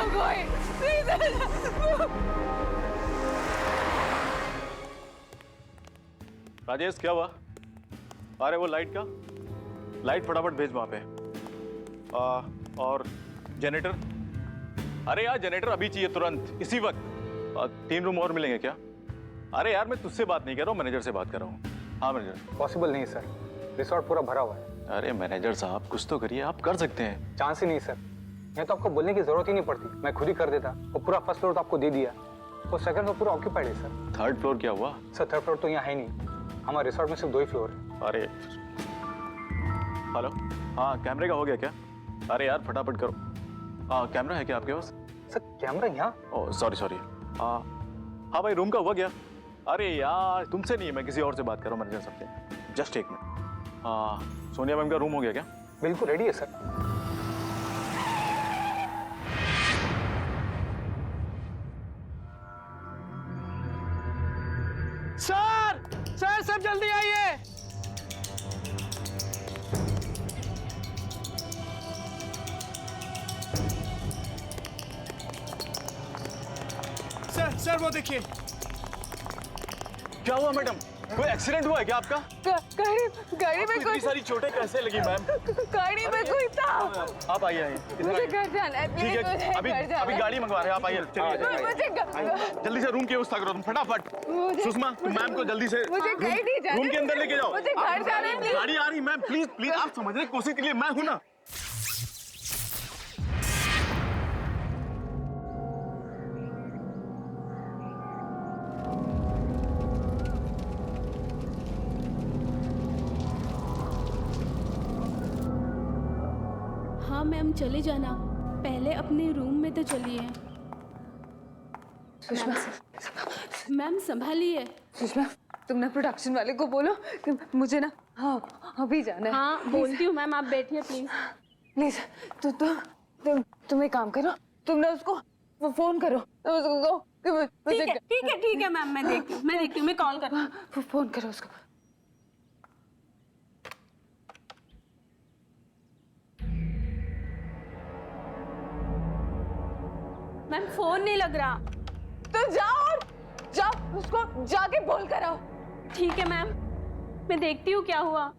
कोई। राजेश क्या हुआ? अरे वो लाइट फटाफट भेज वहां पे। और जनरेटर, अरे यार जनरेटर अभी चाहिए तुरंत, इसी वक्त। 3 रूम और मिलेंगे क्या? अरे यार मैं तुझसे बात नहीं कर रहा हूँ, मैनेजर से बात कर रहा हूँ। हाँ मैनेजर। पॉसिबल नहीं सर, रिसोर्ट पूरा भरा हुआ है। अरे मैनेजर साहब कुछ तो करिए, आप कर सकते हैं। चांस ही नहीं सर, ये तो आपको बोलने की जरूरत ही नहीं पड़ती, मैं खुद ही कर देता। वो पूरा फर्स्ट फ्लोर तो आपको दे दिया, वो सेकंड फ्लोर पूरा ऑक्यूपाइड है सर। थर्ड फ्लोर क्या हुआ? सर थर्ड फ्लोर तो यहाँ है नहीं, हमारे रिसोर्ट में सिर्फ 2 ही फ्लोर है। अरे हेलो, हाँ कैमरे का हो गया क्या? अरे यार फटाफट करो। हाँ कैमरा है क्या आपके पास? सर कैमरा यहाँ? Oh sorry. हाँ भाई रूम का हुआ क्या? अरे यार तुमसे नहीं, मैं किसी और से बात कर रहा हूँ मैनेजर साहब से। Just 1 minute. हाँ सोनिया मैम का रूम हो गया क्या? बिल्कुल रेडी है सर। सर सब जल्दी आइए। सर वो देखिए। क्या हुआ मैडम? कोई एक्सीडेंट हुआ है क्या आपका? गाड़ी में इतनी सारी चोटें कैसे लगी मैम? गाड़ी में कोई था। आप आइए। मुझे घर जाना है, ठीक प्लीज है अभी गाड़ी मंगवा रहे हैं, आप आइए। चलिए जल्दी से रूम की व्यवस्था करो तुम, फटाफट। सुषमा तुम मैम को जल्दी से मुझे कहीं नहीं जाना, रूम के अंदर लेके जाओ। मुझे घर जाना है। गाड़ी आ रही मैम, प्लीज आप समझने की कोशिश कीजिए, मैं हूं ना। हाँ मैम चले जाना, पहले अपने रूम में तो चलिए। सुषमा, मैम संभालिए। सुषमा तुमने प्रोडक्शन वाले को बोलो कि मुझे ना अभी जाना है। हाँ बोलती हूँ मैम, आप बैठिए प्लीज। प्लीज तुम एक काम करो, तुम ना उसको वो फोन करो, उसको कहो कि मुझे ठीक है मैम, मैं देखती हूँ, मैं कॉल कर। फोन करो उसको। मैम फोन नहीं लग रहा। तो जाओ उसको जाके बोल कर आओ। ठीक है मैम, मैं देखती हूँ क्या हुआ।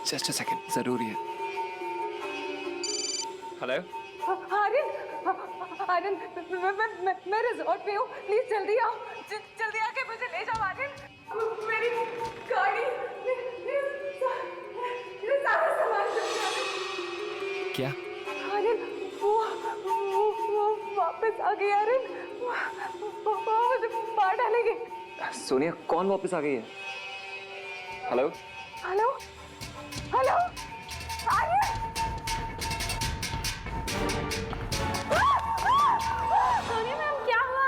जस्ट अ सेकंड, जरूरी है। हेलो। आर्यन, आर्यन, मैं रिजॉर्ट पे हूँ, प्लीज जल्दी आओ, जल्दी आके मुझे ले जाओ आर्यन। मेरी गाड़ी, मेरे सारा सामान जल्दी आओ। क्या? आर्यन, वो वापस आ गई आर्यन, वो मुझे मार डालेंगे। सोनिया, कौन वापस आ गई है? Hello. Hello, hello, Aryan. Sonia ma'am, क्या हुआ?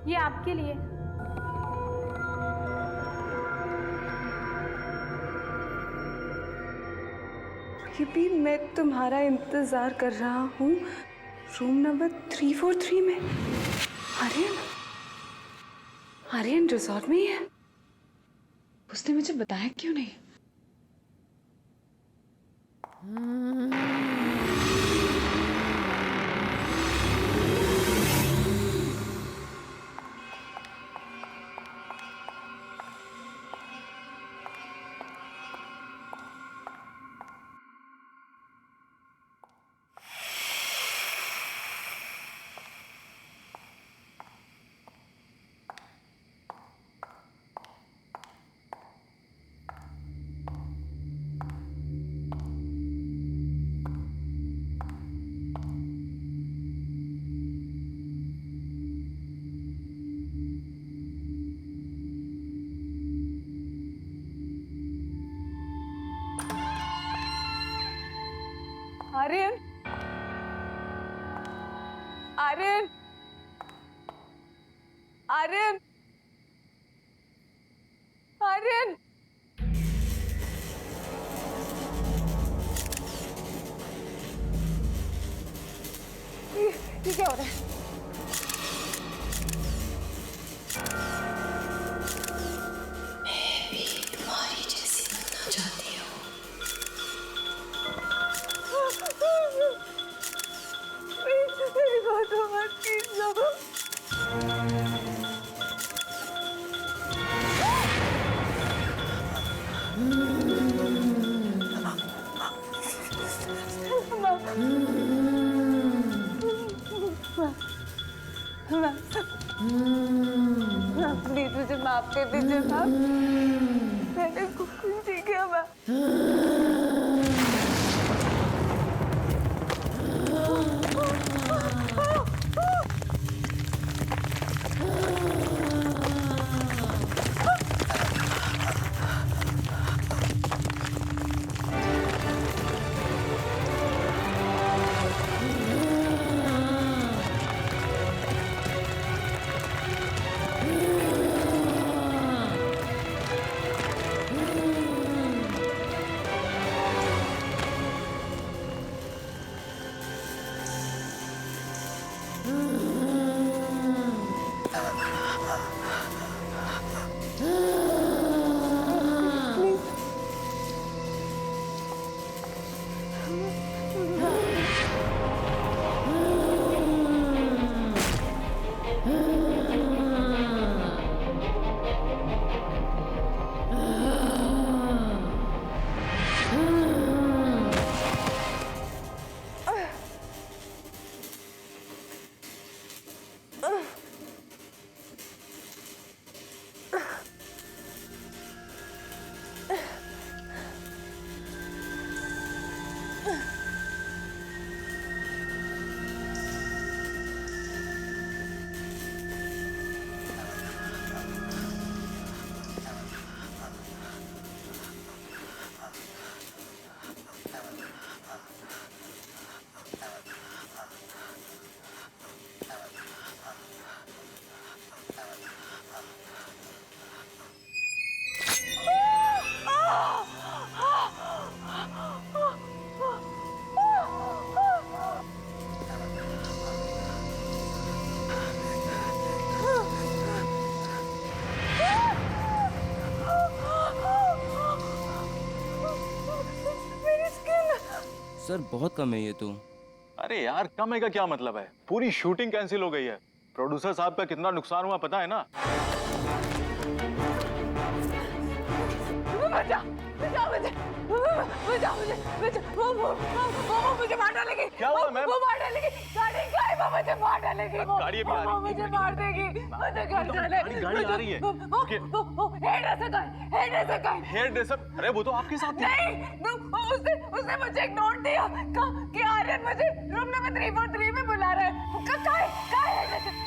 ये आपके लिए। ये भी मैं तुम्हारा इंतजार कर रहा हूँ रूम नंबर 343 में। आर्यन, आर्यन रिजॉर्ट में ही है। उसने मुझे बताया क्यों नहीं? आर्यन, आर्यन, आर्यन, आर्यन। ये क्या हो रहा है? प्लीज मुझे माफ कर दीजिए मैम, मैंने कुछ नहीं किया मैम। सर बहुत कम है ये तो। अरे यार, कम है का क्या मतलब है? पूरी शूटिंग कैंसिल हो गई है। प्रोड्यूसर साहब का कितना नुकसान हुआ पता है ना? बचाओ मुझे, वो मुझे मार डालेगी। क्या हुआ मैम? वो मार डालेगी, गाड़ी गाड़ी वो मुझे मार डालेगी। गाड़ी अभी आ रही है। वो मुझे मार देगी, मुझे घर जाना है। गाड़ी आ रही है। हेयर ड्रेसर का है। Hairdresser? अरे वो तो आपके साथ थी। नहीं, उसने मुझे एक नोट दिया कि आर्यन मुझे रूम नंबर 343 में बुला रहा है। कहाँ है?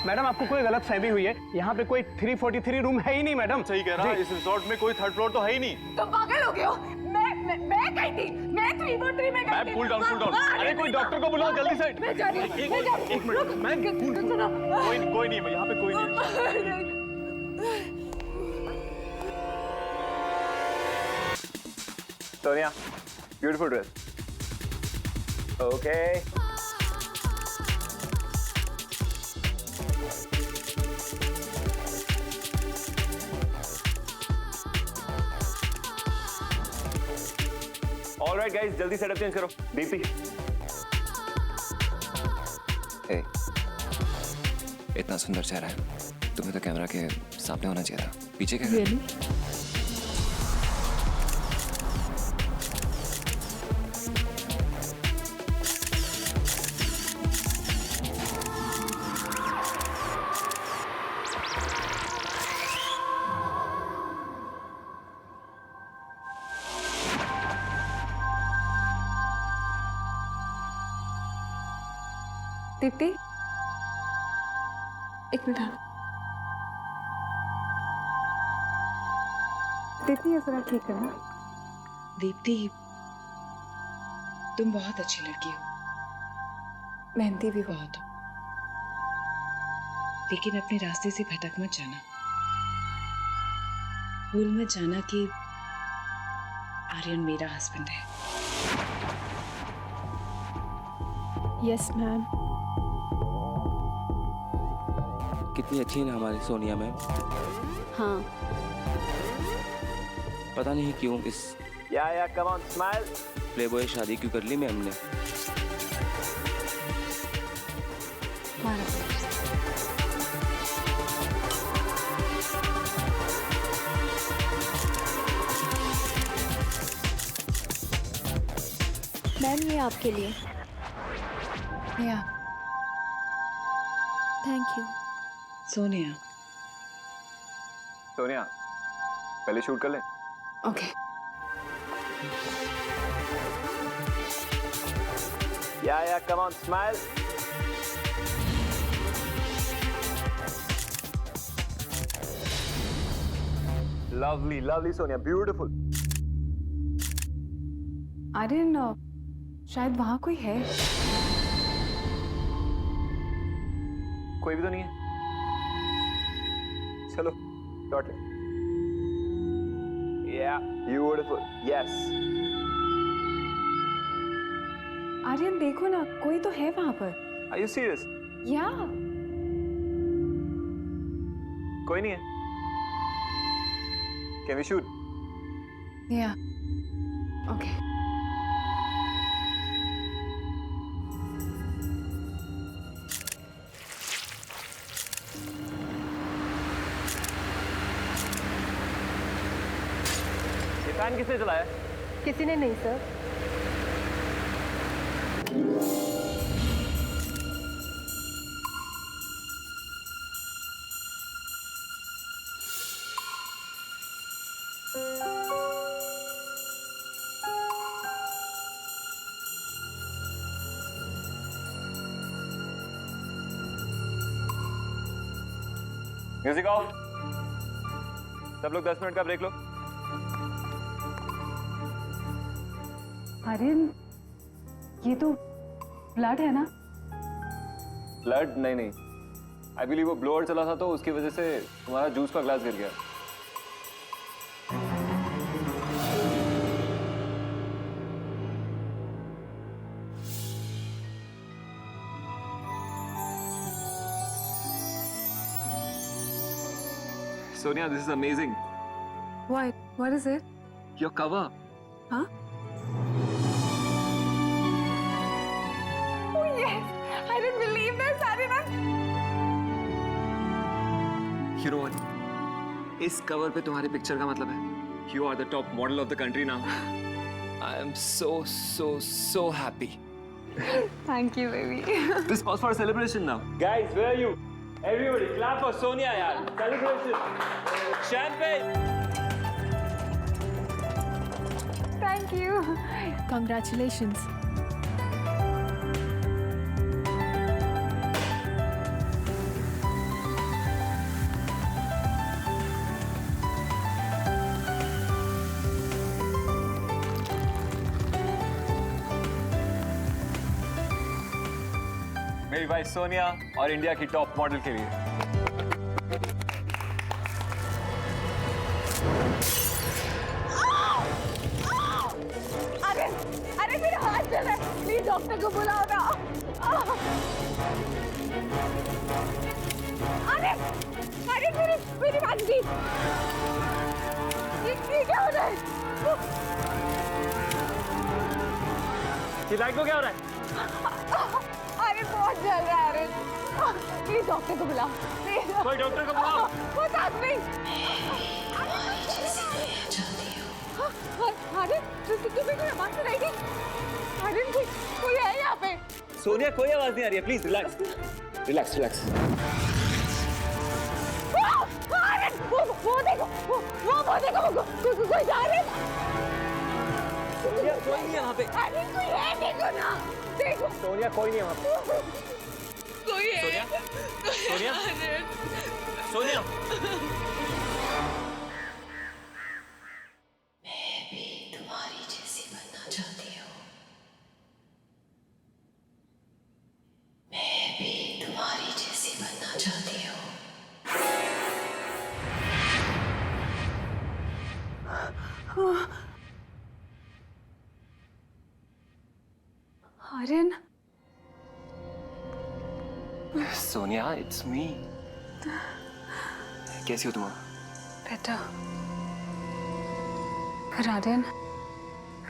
मैडम आपको कोई गलत फहमी हुई है, यहाँ पे कोई 343 रूम है ही नहीं मैडम। सही कह रहा है, इस रिसोर्ट में कोई थर्ड फ्लोर तो है ही नहीं। तुम पागल हो गए हो? मैं गई थी, मैं 343 में गई थी। Ma'am cool down, cool down. अरे कोई डॉक्टर को बुलाओ जल्दी से। मैं जा रही हूँ, मैं जा रही हूँ। एक मिनट मैम, सुनो। कोई नहीं, यहाँ पे कोई नहीं। Sonia, beautiful dress. Okay. Alright guys, जल्दी सेटअप चेंज करो। डीपी। इतना सुंदर चेहरा है, तुम्हें तो कैमरा के सामने होना चाहिए था। पीछे क्या रियली? दीप्ति, एक मिनट। दीप्ति ये जरा ठीक है ना? दीप्ति, तुम बहुत अच्छी लड़की हो, मेहनती भी बहुत हो, लेकिन अपने रास्ते से भटक मत जाना। भूल मत जाना कि आर्यन मेरा हस्बैंड है। Yes ma'am. कितनी अच्छी है ना हमारी सोनिया मैम। हाँ। पता नहीं क्यों इस या कम ऑन स्माइल। प्लेबॉय शादी क्यों कर ली मैम ने। मैम ये आपके लिए। Thank you. सोनिया, सोनिया, पहले शूट कर ले। ओके। या come on smile. Lovely lovely Sonia, beautiful. Aryan, शायद वहाँ कोई है। कोई भी तो नहीं है। चलो डॉट ले। या ब्यूटीफुल, यस। आर्यन देखो ना, कोई तो है वहाँ पर। Are you serious? या कोई नहीं है। Can we shoot? या ओके। फैन किसने चलाया? किसी ने नहीं सर। Music of. सब लोग 10 मिनट का ब्रेक लो। आर्यन, ये तो ब्लड है ना? ब्लड? नहीं, आई बिलीव वो ब्लोअर चला था तो उसकी वजह से तुम्हारा जूस का ग्लास गिर गया। Sonia, this is amazing. What is it? Your cover. Huh? Oh yes! I didn't believe this, Aryan. You know what? इस कवर पे तुम्हारी पिक्चर का मतलब है You are the top model of the country now. I am so happy. Thank you, baby. This calls for a celebration now. Guys, where are you? Everybody, clap for Sonia, yaar. Celebration. Champagne. Thank you. Congratulations. मेरी wife Sonia और India की top model के लिए। अरे अरे मेरा हाथ चल रहा है, प्लीज डॉक्टर को बुलाओ ना। अरे अरे मेरी बांधी, ये क्या हो रहा है? ये लाइट को क्या हो रहा है? अरे बहुत जल रहा है। अरे प्लीज डॉक्टर को बुलाओ, प्लीज। कोई डॉक्टर को बुलाओ। वो साथ में। अरे तुम्हें कोई आवाज सुनाई दी? अरे कोई है यहाँ पे? सोनिया, कोई आवाज नहीं आ रही है। Please relax. Relax relax. अरे वो देखो, वो देखो, कोई जा रहा है। सोनिया, कोई नहीं है वहाँ पे। अरे कोई है, देखो ना, देखो। सोनिया कोई नहीं है वहाँ पे। कोई है। सोनिया, सोनिया, सोनिया। तुम्हारी जैसी बनना चाहती हूँ। मैं भी तुम्हारी जैसी बनना चाहती हूँ। Aryan, Sonia, it's me. कैसी हो तुम? बेटा। पर आर्यन,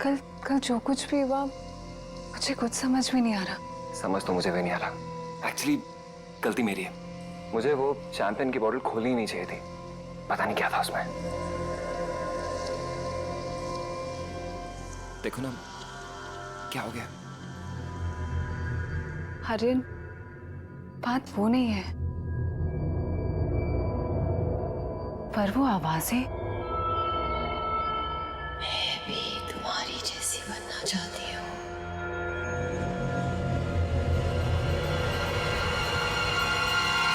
कल जो कुछ भी हुआ मुझे कुछ समझ में नहीं आ रहा। समझ तो मुझे भी नहीं आ रहा। एक्चुअली गलती मेरी है। मुझे वो शैंपेन की बोतल खोलनी नहीं चाहिए थी। पता नहीं क्या था उसमें। देखो ना, क्या हो गया? आर्यन, बात वो नहीं है, पर वो आवाजें। मैं भी तुम्हारी जैसी बनना चाहती हूँ।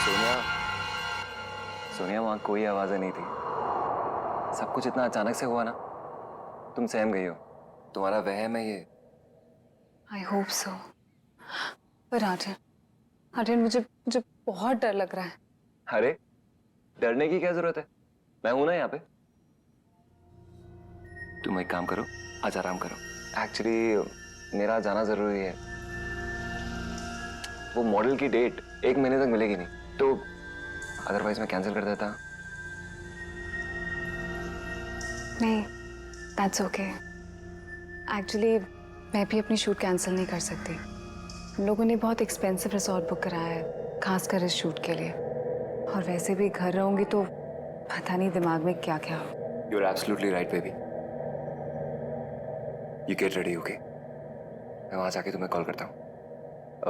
सोनिया, सोनिया, वहां कोई आवाजें नहीं थी। सब कुछ इतना अचानक से हुआ ना, तुम सहम गई हो। तुम्हारा वहम है ये। I hope so. पर आर्यन, मुझे बहुत डर लग रहा है। अरे डरने की क्या जरूरत है? मैं हूं ना यहाँ पे। तुम एक काम करो, आज आराम करो। एक्चुअली मेरा जाना जरूरी है। वो मॉडल की डेट 1 महीने तक मिलेगी नहीं, तो अदरवाइज मैं कैंसिल कर देता। नहीं, दैट्स ओके। एक्चुअली मैं भी अपनी शूट कैंसिल नहीं कर सकती। हम लोगों ने बहुत एक्सपेंसिव रिसोर्ट बुक कराया है, खासकर इस शूट के लिए। और वैसे भी घर रहूंगी तो पता नहीं दिमाग में क्या क्या हो। You are absolutely right baby. You get ready, okay? मैं वहां जाके तुम्हें कॉल करता हूँ।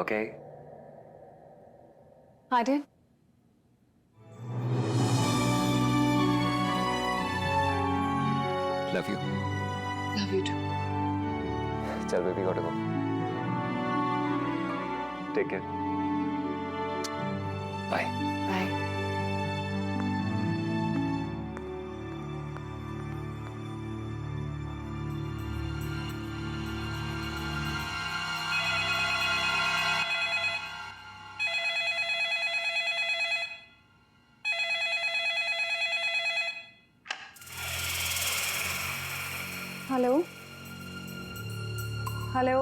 Okay? Aryan, love you. Love you too. चल baby, got to go. Take care. Bye. Bye. Hello, hello.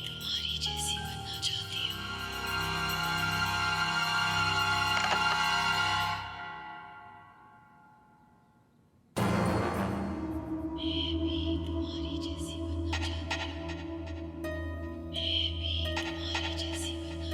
तुम्हारी जैसी बनना चाहती हूँ। मैं भी तुम्हारी जैसी बनना चाहती हूँ। मैं भी तुम्हारी जैसी बनना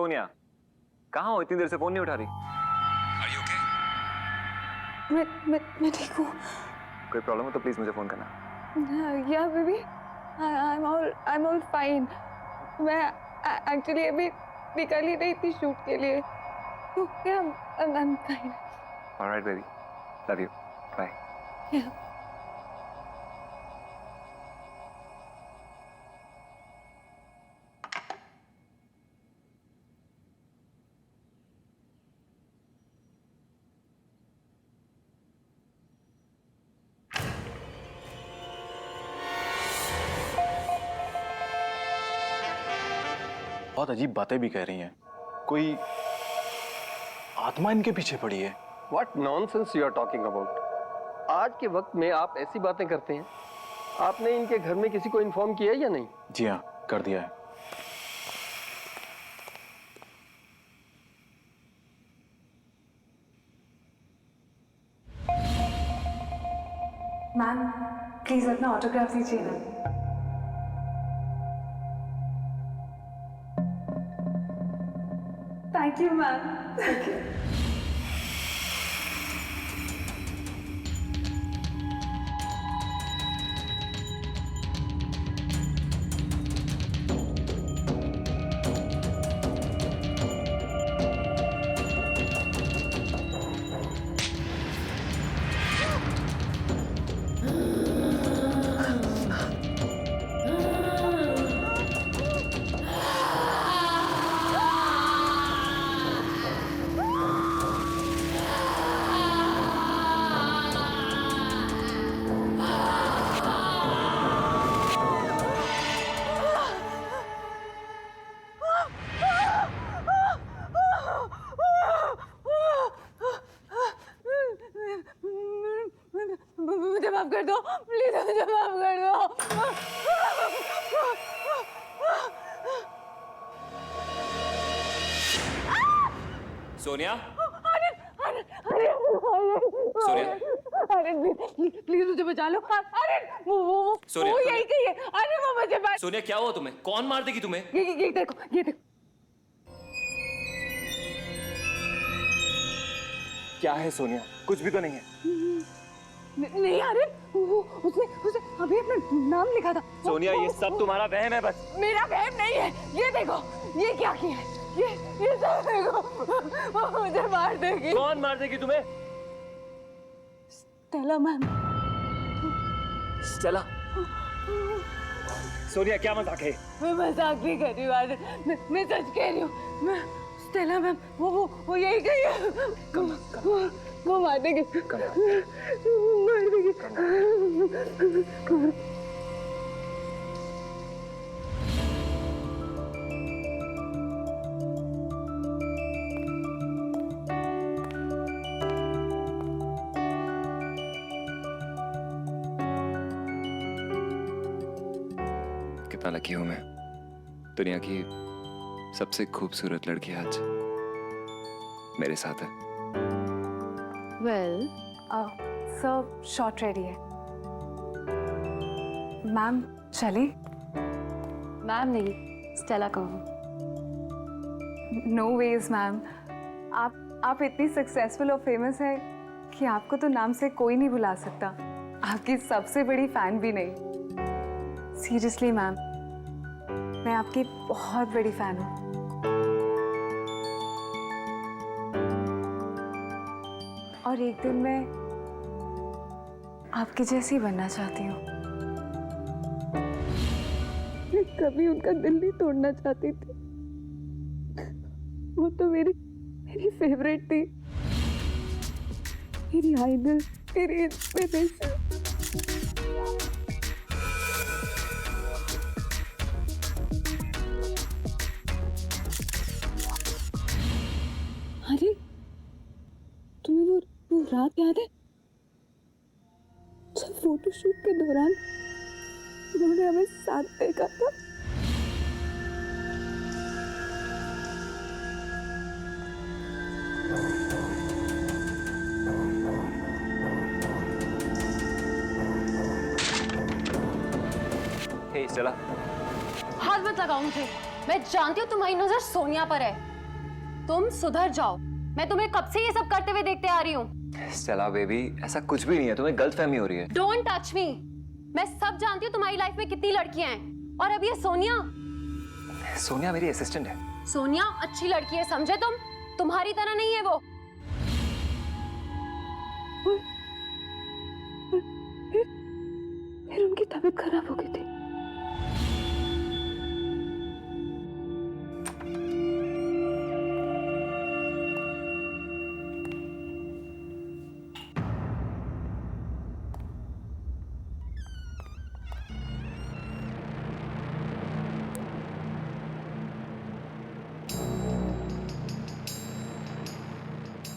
सोनिया, कहाँ हो? इतनी देर से फोन नहीं उठा रही। Are you okay? मैं ठीक हूँ। कोई प्रॉब्लम हो तो प्लीज मुझे फोन करना। Yeah, baby. I'm all fine. मैं एक्चुअली अभी निकल ही रही थी शूट के लिए। तो क्या I'm fine. All right, baby. Love you. Bye. Yeah. बहुत अजीब बातें भी कह रही हैं। कोई आत्मा इनके पीछे पड़ी है। What nonsense you are talking about? आज के वक्त में आप ऐसी बातें करते हैं? आपने इनके घर में किसी को इन्फॉर्म किया है या नहीं? जी हाँ, कर दिया है। मैम प्लीज अपना ऑटोग्राफ दीजिए ना। Thank you ma'am. Thank you. मुझे माफ कर दो प्लीज, मुझे माफ कर दो। सोनिया, सोनिया अरे प्लीज मुझे बचा लो। अरे वो सोनिया, वो यही कही है। अरे वो मुझे सोनिया क्या हुआ तुम्हें? कौन मार देगी तुम्हें? ये देखो, ये देखो। क्या है सोनिया? कुछ भी तो नहीं है। नहीं अरे उसने अभी अपना नाम लिखा था। सोनिया ये सब तुम्हारा वहम है बस। मेरा वहम नहीं है। ये देखो ये क्या किया है। ये सब देखो, वो मुझे मार देगी। कौन मार देगी तुम्हें? Stella ma'am. स्टेला? सोनिया क्या मजाक है? मैं मजाक नहीं कर रही हूँ, मैं सच कह रही हूँ। मैं स्टेला मैम वो यही कही है। वो मार देगी, मार देगी। कितना लकी हूं मैं, दुनिया की सबसे खूबसूरत लड़की आज मेरे साथ है। वेल सर शॉट रेडी है। मैम चले? मैम नहीं, स्टेला कहूँ। नो वेज मैम, आप इतनी सक्सेसफुल और फेमस है कि आपको तो नाम से कोई नहीं भुला सकता। आपकी सबसे बड़ी फैन भी नहीं। सीरियसली मैम, मैं आपकी बहुत बड़ी फैन हूँ। और एक दिन मैं आपके जैसी बनना चाहती हूँ। मैं कभी उनका दिल नहीं तोड़ना चाहती थी। वो तो मेरी फेवरेट थी, मेरी आइडल, मेरी इंस्पिरेशन। अरे तुम्हें वो रात याद है जब फोटोशूट के दौरान उन्होंने हमें साथ देखा था? हे स्टेला, हाथ मत लगाओ मुझे। मैं जानती हूँ तुम्हारी नजर सोनिया पर है। तुम सुधर जाओ। मैं तुम्हें कब से ये सब करते हुए देखते आ रही हूँ। स्टेला बेबी, ऐसा कुछ भी नहीं है, तुम्हें गलतफहमी हो रही है। Don't touch me. मैं सब जानती हूँ तुम्हारी लाइफ में कितनी लड़कियां हैं, और अब ये सोनिया। सोनिया मेरी असिस्टेंट है। सोनिया अच्छी लड़की है, समझे तुम? तुम्हारी तरह नहीं है वो। फिर उनकी तबीयत खराब हो गई थी।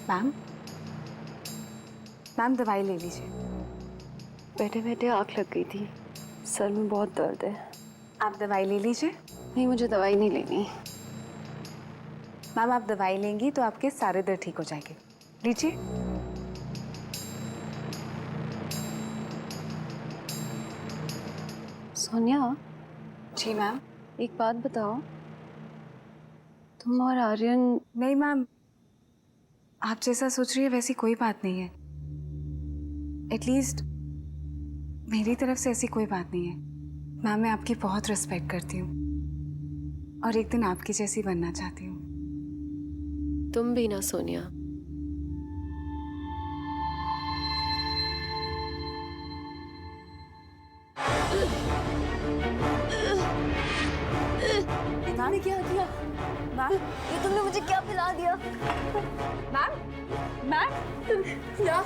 मैम, मैम दवाई ले लीजिए। बैठे बैठे आँख लग गई थी, सर में बहुत दर्द है। आप दवाई ले लीजिए। नहीं, मुझे दवाई नहीं लेनी। मैम आप दवाई लेंगी तो आपके सारे दर्द ठीक हो जाएंगे। लीजिए। सोनिया। जी मैम। एक बात बताओ, तुम और आर्यन। नहीं मैम, आप जैसा सोच रही है वैसी कोई बात नहीं है। एटलीस्ट मेरी तरफ से ऐसी कोई बात नहीं है। मैम मैं आपकी बहुत रिस्पेक्ट करती हूँ और एक दिन आपकी जैसी बनना चाहती हूँ। तुम भी ना सोनिया। मैम क्या किया? मैम ये तुमने मुझे क्या पिला दिया? मैम, मैम क्या?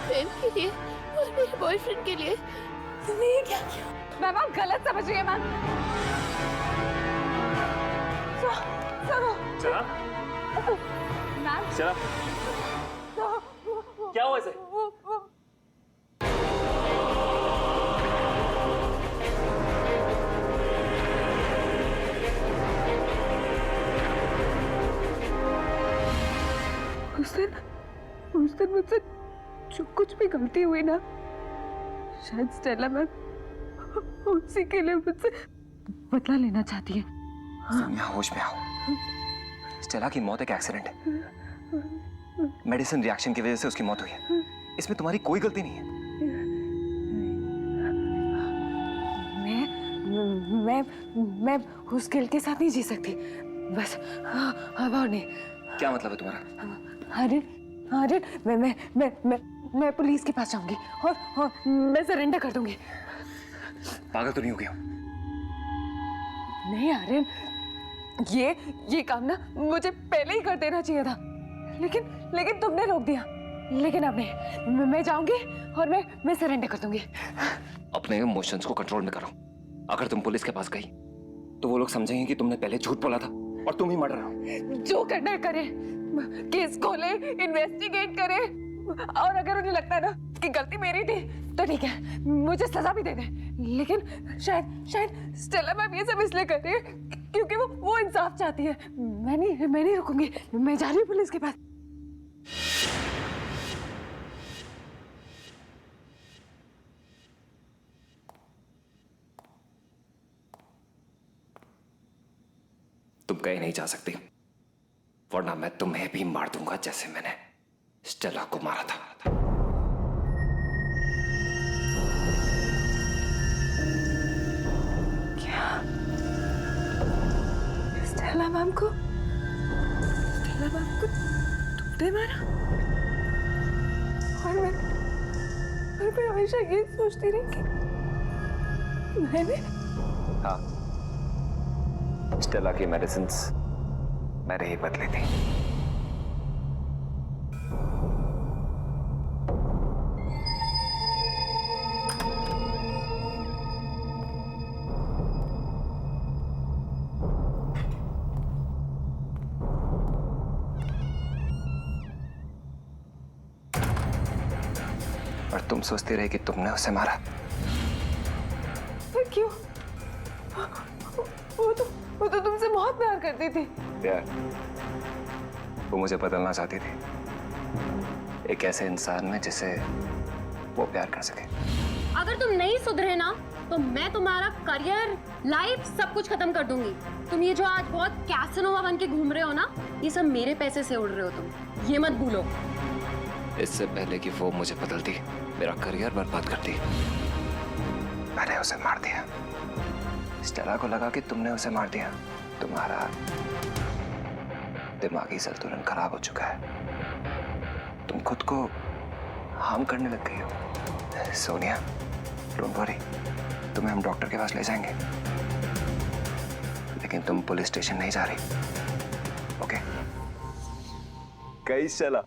प्रेम के लिए और मेरे बॉयफ्रेंड के लिए तुमने ये क्या किया? मैम आप गलत समझ रही हैं मैम। चला मैम चला, क्या हुआ इसे? उस दिन मुझसे जो कुछ भी गलती हुई ना, शायद स्टेला मैम उसी के लिए मुझसे बदला लेना चाहती है। सोनिया होश में आओ। स्टेला की मौत एक एक्सीडेंट है। मेडिसिन रिएक्शन की वजह से उसकी मौत हुई है। इसमें तुम्हारी कोई गलती नहीं है। मैं उस गिल्ट के साथ नहीं जी सकती। बस अब और नहीं। क्या मतलब है तुम्हारा? आर्यन, मैं पुलिस के पास जाऊंगी और मैं सरेंडर कर दूंगी। पागल तो नहीं हो गया? नहीं आर्यन, ये काम ना मुझे पहले ही कर देना चाहिए था, लेकिन तुमने रोक दिया। लेकिन अब नहीं, मैं जाऊंगी और मैं सरेंडर कर दूंगी। अपने इमोशंस को कंट्रोल में करो। अगर तुम पुलिस के पास गई तो वो लोग समझेंगे कि तुमने पहले झूठ बोला था और तुम ही मर्डर हो। जो करना है करे, केस खोले, इन्वेस्टिगेट करे, और अगर उन्हें लगता है ना कि गलती मेरी थी तो ठीक है, मुझे सजा भी दे दे। लेकिन शायद स्टेला मैम ये सब इसलिए कर रही है क्योंकि वो इंसाफ चाहती है। मैं नहीं रुकूंगी। मैं जा रही हूँ पुलिस के पास। तुम कहीं नहीं जा सकती, वरना मैं तुम्हें भी मार दूंगा जैसे मैंने स्टेला को मारा था। क्या? स्टेला मैम को तुमने मारा? और मैं हमेशा ये सोचती रही कि मैंने। हाँ, स्टेला की मेडिसिन्स मैंने ही बदली थी। और तुम सोचती रही कि तुमने उसे मारा। पर क्यों? वो तो तुमसे बहुत प्यार करती थी। प्यार? वो मुझे बदलना चाहती थी एक ऐसे इंसान में जिसे वो प्यार कर सके। अगर तुम नहीं सुधरे ना तो मैं तुम्हारा करियर, लाइफ सब कुछ खत्म कर दूंगी। तुम ये जो आज बहुत कैसनोवा बन के घूम रहे हो ना, ये सब मेरे पैसे से उड़ रहे हो तुम, ये मत भूलो। इससे पहले कि वो मुझे बदलती, मेरा करियर बर्बाद करती, मैंने उसे मार दिया। स्टेला को लगा कि तुमने उसे मार दिया। तुम्हारा दिमागी संतुलन खराब हो चुका है। तुम खुद को हार्म करने लग गई हो। सोनिया, डोंट वरी, तुम्हें हम डॉक्टर के पास ले जाएंगे, लेकिन तुम पुलिस स्टेशन नहीं जा रही, ओके? गई चला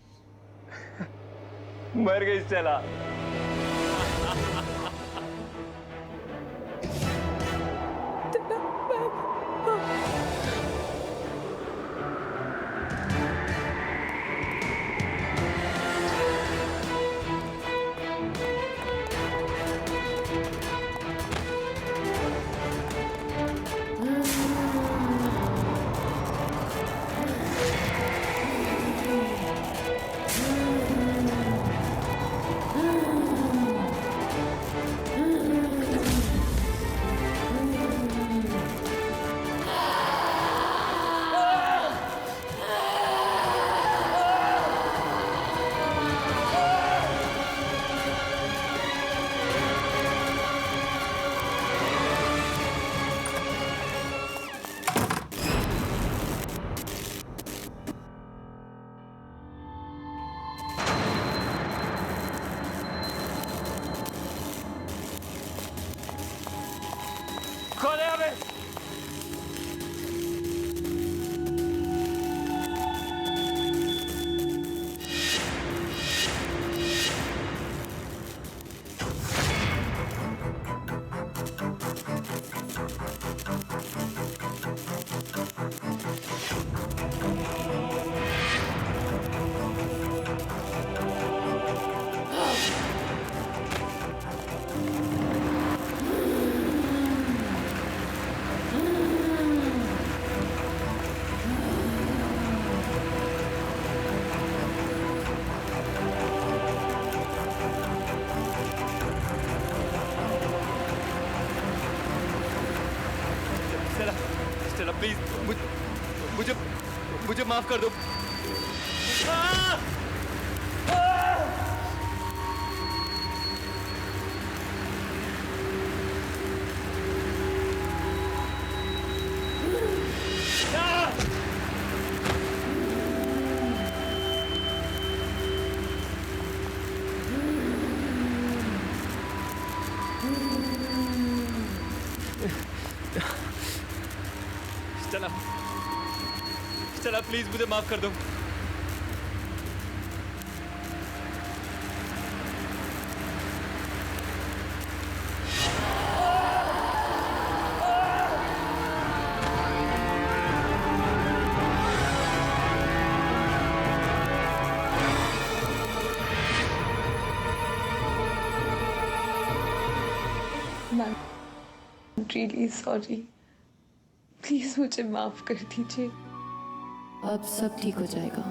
मर गई चला। कौन है यहाँ पे? स्टेला प्लीज मुझे मुझे माफ कर दो। स्टेला प्लीज मुझे माफ कर दो। रियली सॉरी, प्लीज मुझे माफ कर दीजिए। अब सब ठीक हो जाएगा।